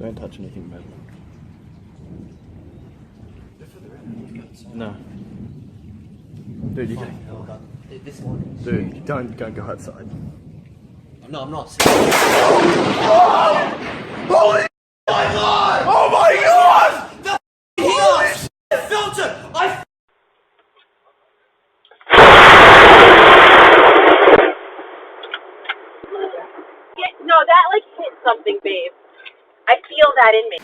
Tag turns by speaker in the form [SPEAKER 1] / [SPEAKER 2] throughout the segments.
[SPEAKER 1] Don't touch anything metal. No. Dude, you can.
[SPEAKER 2] This one.
[SPEAKER 1] Dude, don't go outside.
[SPEAKER 2] No, I'm not.
[SPEAKER 1] Holy my God! Oh my God!
[SPEAKER 2] The heels! Filter!
[SPEAKER 3] No, that like hit something, babe. I feel that in me.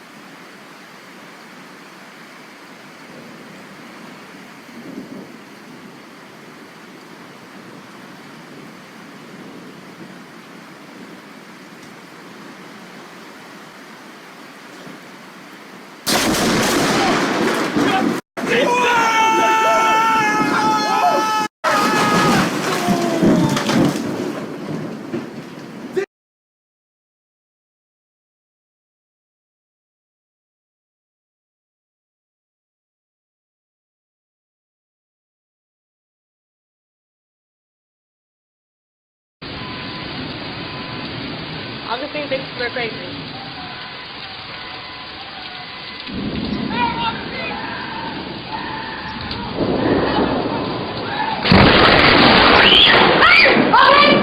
[SPEAKER 3] Augustine thinks we're crazy.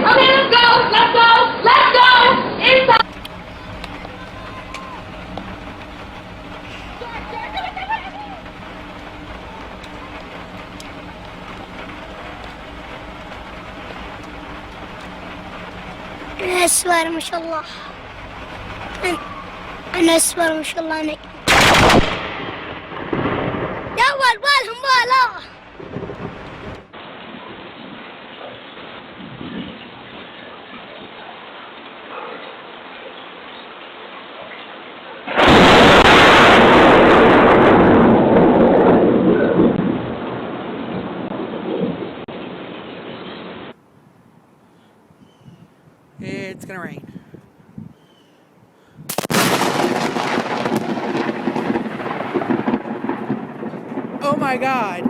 [SPEAKER 3] Okay, let's go! Inside!
[SPEAKER 4] أنا أسوار ما شاء الله. أنا أسوار ما شاء الله. أنا يا بالهم بالا.
[SPEAKER 5] It's gonna rain. Oh my God.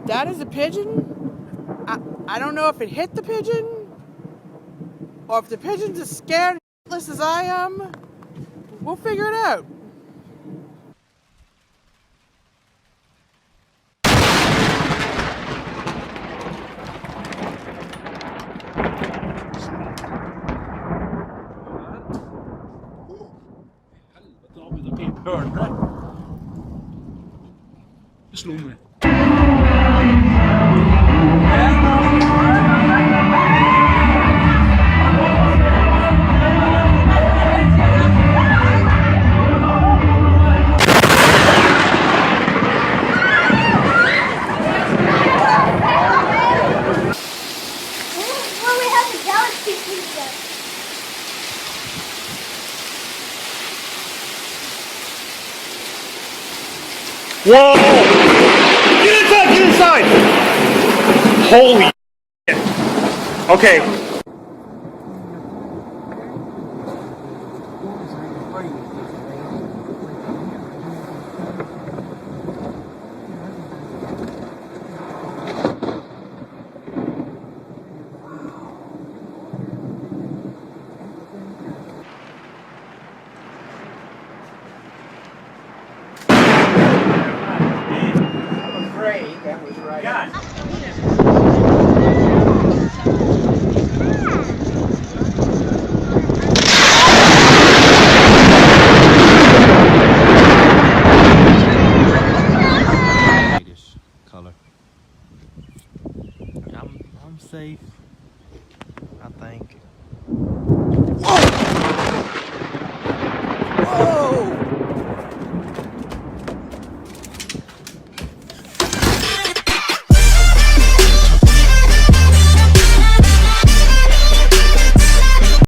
[SPEAKER 5] That is a pigeon? I don't know if it hit the pigeon or if the pigeon's as scared as I am. We'll figure it out.
[SPEAKER 6] Slå mig.
[SPEAKER 1] Whoa! Get inside! Get inside! Holy shit. Okay.
[SPEAKER 2] That was right.